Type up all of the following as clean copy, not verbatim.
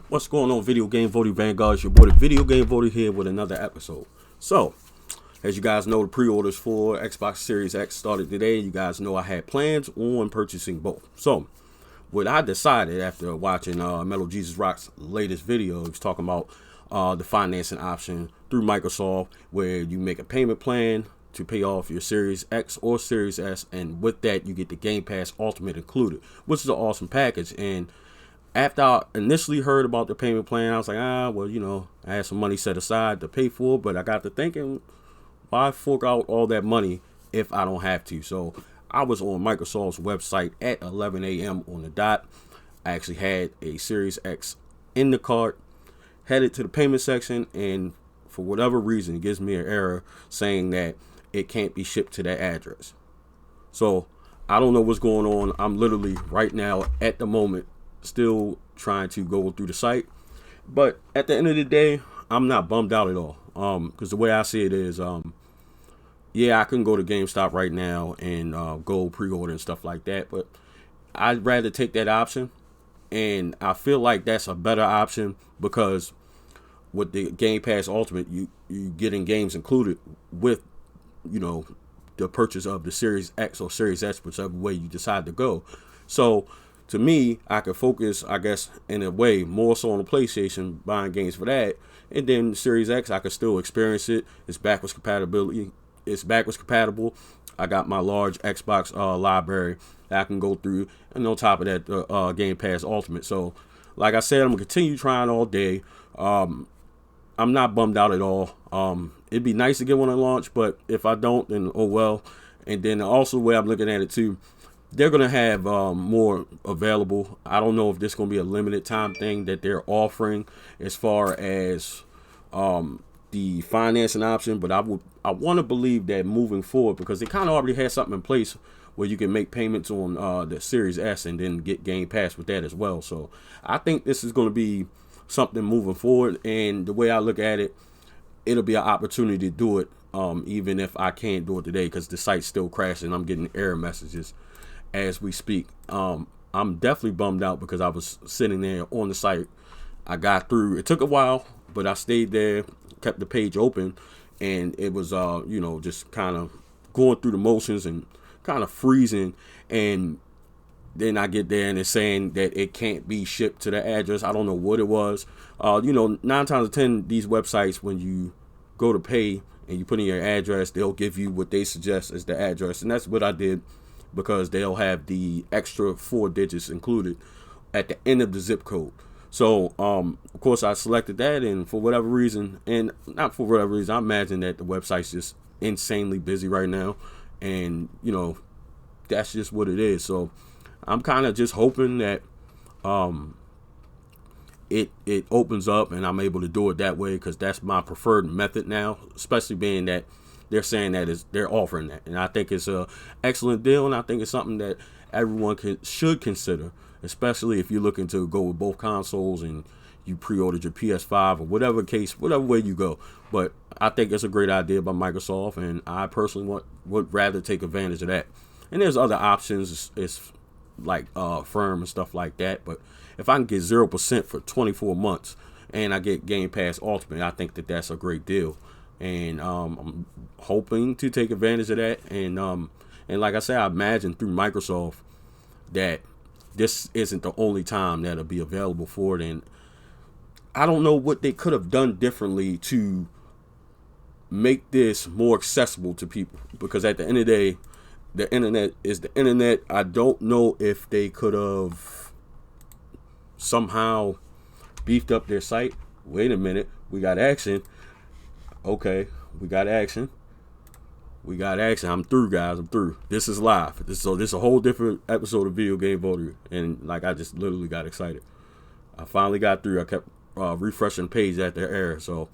What's going on, Video Game Voting Vanguard? It's your boy, the Video Game Voter, here with another episode. So, as you guys know, the pre-orders for Xbox Series X started today. You guys know I had plans on purchasing both. So, what I decided after watching Metal Jesus Rock's latest video, he was talking about the financing option through Microsoft, where you make a payment plan to pay off your Series X or Series S, and with that, you get the Game Pass Ultimate included, which is an awesome package. And after I initially heard about the payment plan, I was like, well, you know, I had some money set aside to pay for it, but I got to thinking, why fork out all that money if I don't have to? So I was on Microsoft's website at 11 a.m. on the dot. I actually had a Series X in the cart, headed to the payment section, and for whatever reason, it gives me an error saying that it can't be shipped to that address. So I don't know what's going on. I'm literally right now at the moment still trying to go through the site, but at the end of the day, I'm not bummed out at all, because the way I see it is, yeah, I can go to GameStop right now and go pre-order and stuff like that, but I'd rather take that option, and I feel like that's a better option because with the Game Pass Ultimate, you getting games included with, you know, the purchase of the Series X or Series S, whichever way you decide to go. So to me, I could focus, I guess, in a way, more so on the PlayStation, buying games for that. And then Series X, I could still experience it. It's backwards compatibility. It's backwards compatible. I got my large Xbox library that I can go through. And on top of that, Game Pass Ultimate. So, like I said, I'm going to continue trying all day. I'm not bummed out at all. It'd be nice to get one at launch, but if I don't, then oh well. And then also the way I'm looking at it too, they're going to have more available. I don't know if this is going to be a limited time thing that they're offering as far as the financing option, but I want to believe that moving forward, because they kind of already had something in place where you can make payments on the Series S and then get Game Pass with that as well. So I think this is going to be something moving forward, and the way I look at it, it'll be an opportunity to do it, even if I can't do it today because the site's still crashing. I'm getting error messages as we speak. I'm definitely bummed out because I was sitting there on the site. I got through. It took a while, but I stayed there, kept the page open, and it was you know, just kind of going through the motions and kind of freezing. And then I get there and it's saying that it can't be shipped to the address. I don't know what it was. You know, 9 times out of 10, these websites, when you go to pay and you put in your address, they'll give you what they suggest as the address. And that's what I did, because they'll have the extra 4 digits included at the end of the zip code. So, of course, I selected that, and for whatever reason, and not for whatever reason, I imagine that the website's just insanely busy right now, and, you know, that's just what it is. So I'm kind of just hoping that it opens up and I'm able to do it that way, because that's my preferred method now, especially being that they're saying that they're offering that, and I think it's a excellent deal, and I think it's something that everyone should consider, especially if you're looking to go with both consoles and you pre-ordered your PS5 or whatever case, whatever way you go. But I think it's a great idea by Microsoft, and I personally would rather take advantage of that. And there's other options, it's like firm and stuff like that. But if I can get 0% for 24 months and I get Game Pass Ultimate, I think that that's a great deal. And I'm hoping to take advantage of that. And like I said, I imagine through Microsoft that this isn't the only time that'll be available for it. And I don't know what they could have done differently to make this more accessible to people, because at the end of the day, the internet is the internet. I don't know if they could have somehow beefed up their site. Wait a minute, we got action. Okay, we got action. I'm through, guys. I'm through. This is live. This is a whole different episode of Video Game Voter, and like I just literally got excited. I finally got through. I kept refreshing the page at their error, so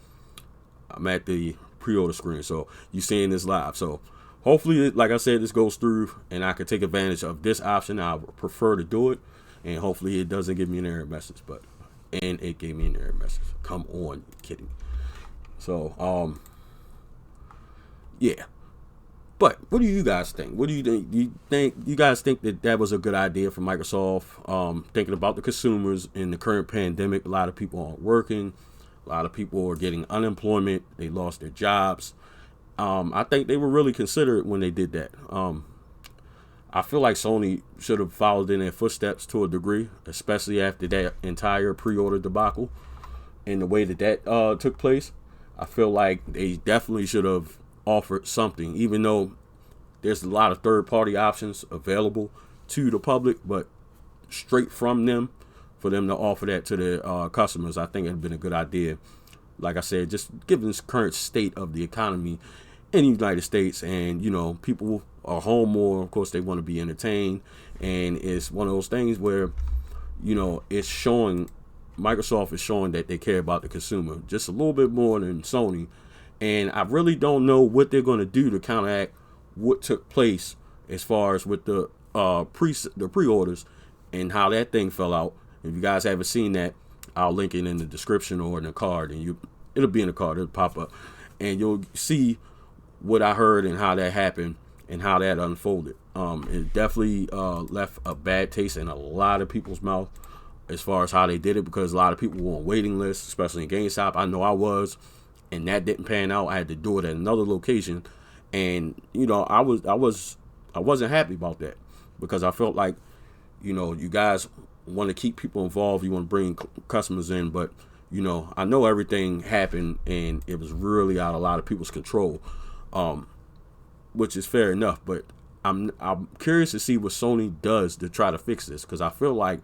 I'm at the pre-order screen. So you seeing this live. So hopefully, like I said, this goes through, and I can take advantage of this option. I would prefer to do it, and hopefully it doesn't give me an error message. And it gave me an error message. Come on, you're kidding me. So, yeah. But what do you guys think? What do you think? You guys think that was a good idea for Microsoft? Thinking about the consumers in the current pandemic, a lot of people aren't working, a lot of people are getting unemployment, they lost their jobs. I think they were really considerate when they did that. I feel like Sony should have followed in their footsteps to a degree, especially after that entire pre-order debacle and the way that took place. I feel like they definitely should have offered something, even though there's a lot of third-party options available to the public, but straight from them, for them to offer that to their customers, I think it would have been a good idea. Like I said, just given this current state of the economy in the United States, and people are home more, of course they want to be entertained, and it's one of those things where it's showing, Microsoft is showing that they care about the consumer just a little bit more than Sony. And I really don't know what they're going to do to counteract what took place as far as with the pre-orders and how that thing fell out. If you guys haven't seen that, I'll link it in the description or in the card, and it'll be in the card, it'll pop up, and you'll see what I heard and how that happened and how that unfolded. It definitely left a bad taste in a lot of people's mouth as far as how they did it, because a lot of people were on waiting lists, especially in GameStop. I know I was, and that didn't pan out. I had to do it at another location, and I wasn't happy about that, because I felt like you guys want to keep people involved, you want to bring customers in, but I know everything happened and it was really out of a lot of people's control, which is fair enough. But I'm curious to see what Sony does to try to fix this, because I feel like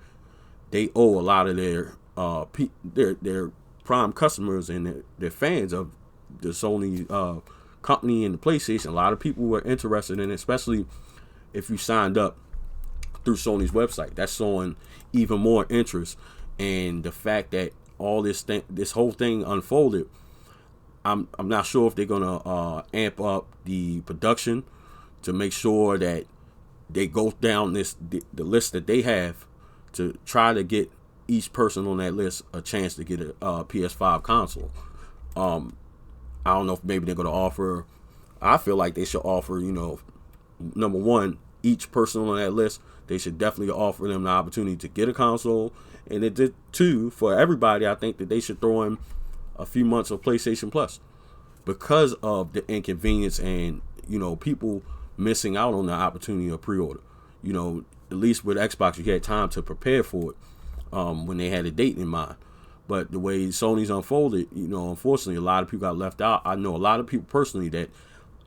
they owe a lot of their prime customers and their fans of the Sony company and the PlayStation. A lot of people were interested in it, especially if you signed up through Sony's website. That's showing even more interest. And the fact that all this whole thing unfolded, I'm not sure if they're gonna amp up the production to make sure that they go down the list that they have, to try to get each person on that list a chance to get a PS5 console. I don't know if maybe they're gonna offer. I feel like they should offer, number one, each person on that list, they should definitely offer them the opportunity to get a console. And it did too, for everybody, I think that they should throw in a few months of PlayStation Plus, because of the inconvenience and people missing out on the opportunity of pre-order. At least with Xbox, you had time to prepare for it when they had a date in mind. But the way Sony's unfolded, unfortunately, a lot of people got left out. I know a lot of people personally that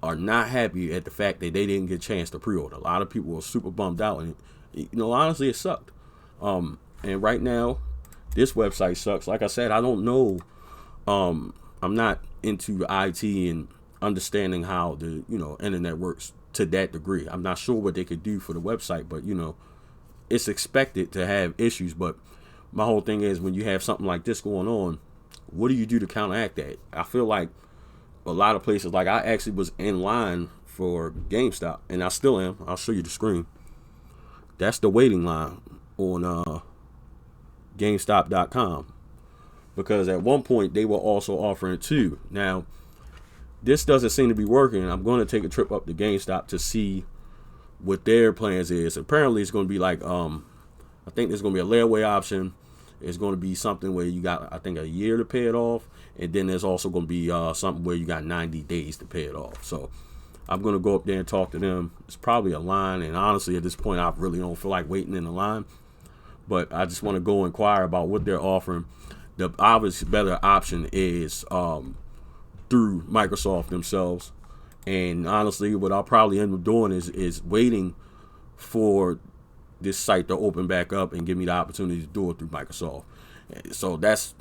are not happy at the fact that they didn't get a chance to pre-order. A lot of people were super bummed out, and honestly, it sucked. And right now, this website sucks. Like I said, I don't know. I'm not into IT and understanding how the internet works to that degree. I'm not sure what they could do for the website, but it's expected to have issues. But my whole thing is, when you have something like this going on, what do you do to counteract that? I feel like a lot of places, like I actually was in line for GameStop, and I still am. I'll show you the screen. That's the waiting line on GameStop.com, because at one point they were also offering it too. Now, this doesn't seem to be working. I'm going to take a trip up to GameStop to see what their plans is. Apparently, it's going to be like I think there's going to be a layaway option. It's going to be something where you got, I think, a year to pay it off, and then there's also going to be something where you got 90 days to pay it off. So I'm going to go up there and talk to them. It's probably a line, and honestly, at this point, I really don't feel like waiting in the line. But I just want to go inquire about what they're offering. The obvious better option is through Microsoft themselves. And honestly, what I'll probably end up doing is waiting for this site to open back up and give me the opportunity to do it through Microsoft. So that's,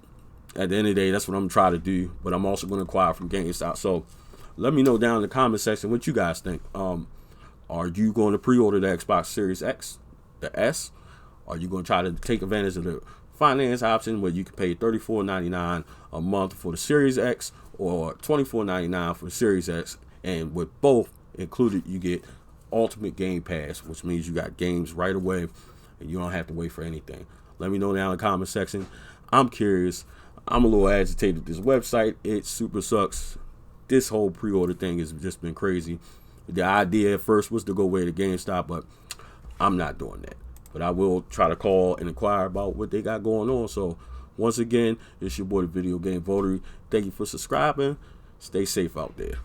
at the end of the day, that's what I'm trying to do. But I'm also going to acquire from GameStop. So let me know down in the comment section what you guys think. Are you going to pre-order the Xbox Series X, the S? Are you going to try to take advantage of the finance option where you can pay $34.99 a month for the Series X, or $24.99 for the Series X? And with both included, you get Ultimate Game Pass, which means you got games right away and you don't have to wait for anything. Let me know down in the comment section. I'm curious. I'm a little agitated with this website. It super sucks. This whole pre-order thing has just been crazy. The idea at first was to go way to GameStop, but I'm not doing that. But I will try to call and inquire about what they got going on. So once again, it's your boy, the Video Game Votary. Thank you for subscribing. Stay safe out there.